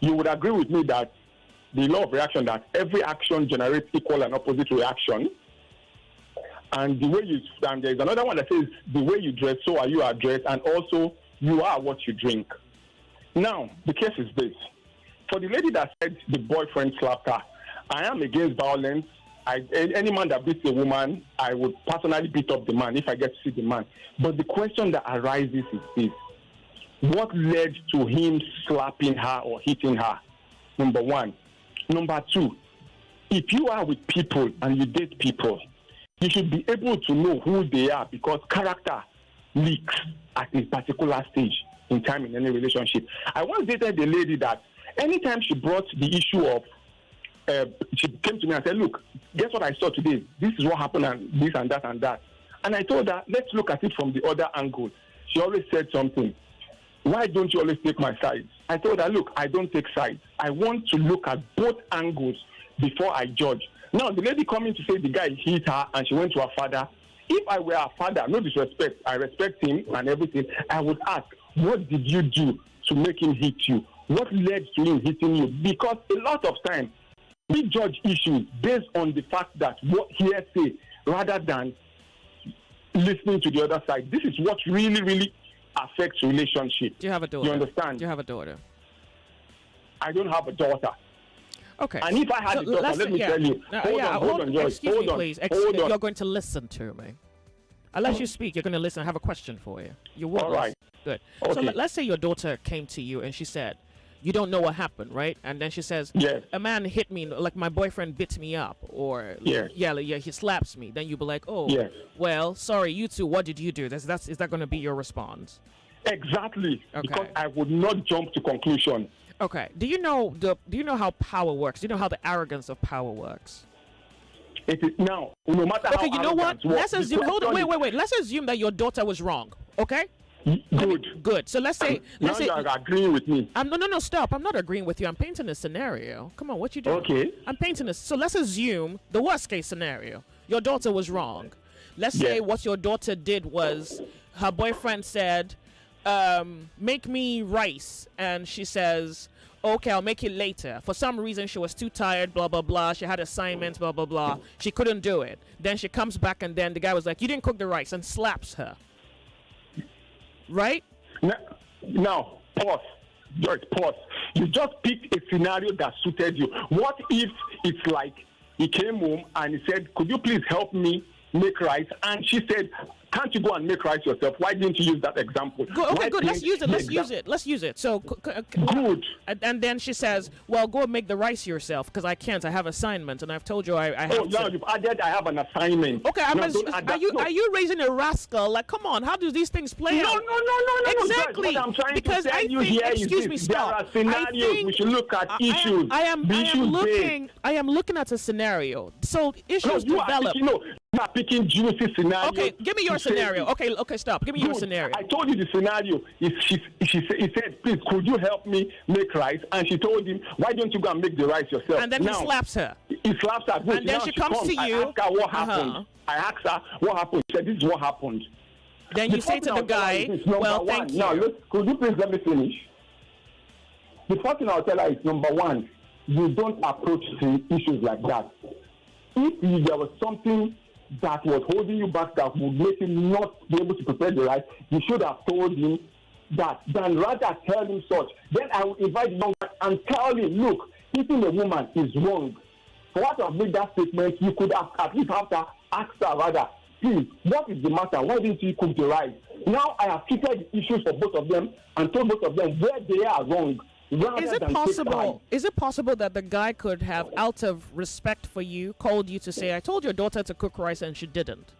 you would agree with me that the law of reaction, that every action generates equal and opposite reaction. And the way you, and there's another one that says the way you dress, so are you addressed, and also you are what you drink. Now, the case is this. For the lady that said the boyfriend slapped her, I am against violence. Any man that beats a woman, I would personally beat up the man if I get to see the man. But the question that arises is this. What led to him slapping her or hitting her? Number one. Number two, if you are with people and you date people, you should be able to know who they are, because character leaks at a particular stage in time in any relationship. I once dated a lady that anytime she brought the issue of, she came to me and said, look, guess what I saw today? This is what happened and this and that and that. And I told her, let's look at it from the other angle. She always said something. Why don't you always take my sides? I told her, look, I don't take sides. I want to look at both angles before I judge. Now, the lady coming to say the guy hit her and she went to her father. If I were her father, no disrespect, I respect him and everything, I would ask, what did you do to make him hit you? What led to him hitting you? Because a lot of times, we judge issues based on the fact that what hearsay rather than listening to the other side. This is what really, really affects relationships. Do you have a daughter? You understand? Do you have a daughter? I don't have a daughter. Okay. And if I had a daughter, let me tell you. Hold on, Joyce. Excuse Hold me, on. please. Hold on. You're going to listen to me. I'll let you speak. You're going to listen. I have a question for you. You will. All right. Good. Okay. So let's say your daughter came to you and she said, you don't know what happened, right? And then she says, yes, a man hit me, like my boyfriend bit me up, or yes, yeah, he slaps me. Then you be like, oh, yes, well, sorry, you two, what did you do? Is that going to be your response? Exactly. Okay. Because I would not jump to conclusion. Okay. Do you know how power works? Do you know how the arrogance of power works? It is now, no matter how. Okay, you know what? Works, let's assume. Hold on. Wait. Let's assume that your daughter was wrong. Okay. Good. So let's say. Now you are agreeing with me. No. Stop. I'm not agreeing with you. I'm painting a scenario. Come on, what you doing? Okay. I'm painting this. So let's assume the worst case scenario. Your daughter was wrong. Let's say what your daughter did was her boyfriend said, make me rice, and she says, okay, I'll make it later. For some reason she was too tired, blah blah blah, she had assignments, blah blah blah, she couldn't do it. Then she comes back and then the guy was like, you didn't cook the rice, and slaps her, right? Now pause, George, pause. You just picked a scenario that suited you. What if it's like he came home and he said, could you please help me make rice? And she said, can't you go and make rice yourself? Why didn't you use that example? Okay, good. Let's use it. So good. And then she says, well, go make the rice yourself, because I can't. I have assignments, and I've told you I have to. Now you've added I have an assignment. Okay, are you raising a rascal? Like, come on, how do these things play out? No. Exactly. What I'm trying because to tell you think, here excuse is me, this. stop. There are scenarios we should look at issues. I am looking at a scenario. So issues develop. You are picking juicy scenarios. Okay, give me your scenario. Okay, stop. Give me your scenario. I told you the scenario. He said, please, could you help me make rice? And she told him, why don't you go and make the rice yourself? And then he slaps her. He slaps her. And then she comes to you. I ask her what happened. I asked her what happened. She said, this is what happened. Then you say to the guy, well, thank you. Now, could you please let me finish? The first thing I'll tell her is, number one, you don't approach issues like that. If there was something that was holding you back that would make him not be able to prepare the rice, you should have told him that, than rather tell him such. Then I will invite the young man and tell him, look, hitting a woman is wrong. For what to have made that statement, you could have at least have to ask her rather, please, what is the matter? Why didn't you cook the rice? Now I have treated the issues for both of them and told both of them where they are wrong. Is it possible that the guy could have, out of respect for you, called you to say, I told your daughter to cook rice and she didn't?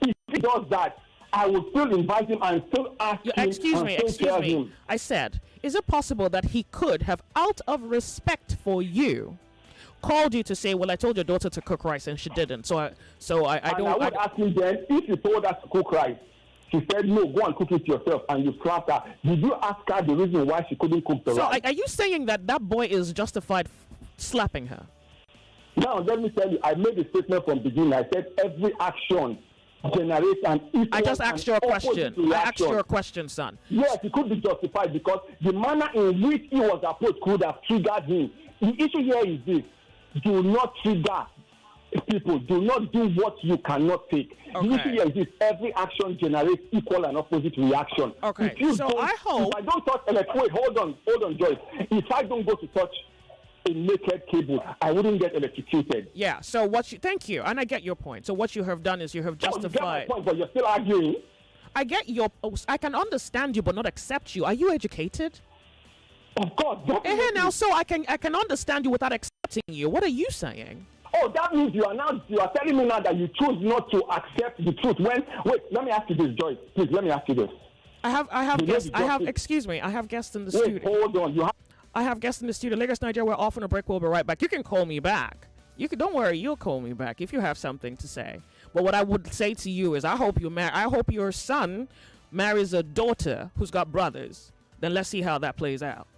If he does that, I will still invite him and still ask him. Excuse me. I said, is it possible that he could have, out of respect for you, called you to say, well, I told your daughter to cook rice and she didn't. I would ask him then, if you told her to cook rice, she said, no, go and cook it yourself, and you slapped her. Did you ask her the reason why she couldn't cook the rice? So are you saying that boy is justified slapping her? Now, let me tell you, I made a statement from the beginning. I said every action generate an equal I just asked you a question. I asked you a question, son. Yes, it could be justified because the manner in which he was approached could have triggered him. The issue here is this: do not trigger people. Do not do what you cannot take. Okay. The issue here is this: every action generates equal and opposite reaction. Okay. So I hope. If I don't touch wait, hold on, Joyce. If I don't go to touch a naked cable, I wouldn't get electrocuted. Yeah. So thank you, and I get your point. So what you have done is you have justified. You get my point, but you're still arguing. I get I can understand you, but not accept you. Are you educated? Of course. Now, so I can understand you without accepting you. What are you saying? Oh, that means you are telling me now that you choose not to accept the truth. Wait, let me ask you this, Joyce. Please, let me ask you this. I have guests. Excuse me. I have guests in the studio. Hold on. I have guests in the studio. Lagos, Nigeria. We're off on a break. We'll be right back. You can call me back. Don't worry. You'll call me back if you have something to say. But what I would say to you is, I hope your son marries a daughter who's got brothers. Then let's see how that plays out.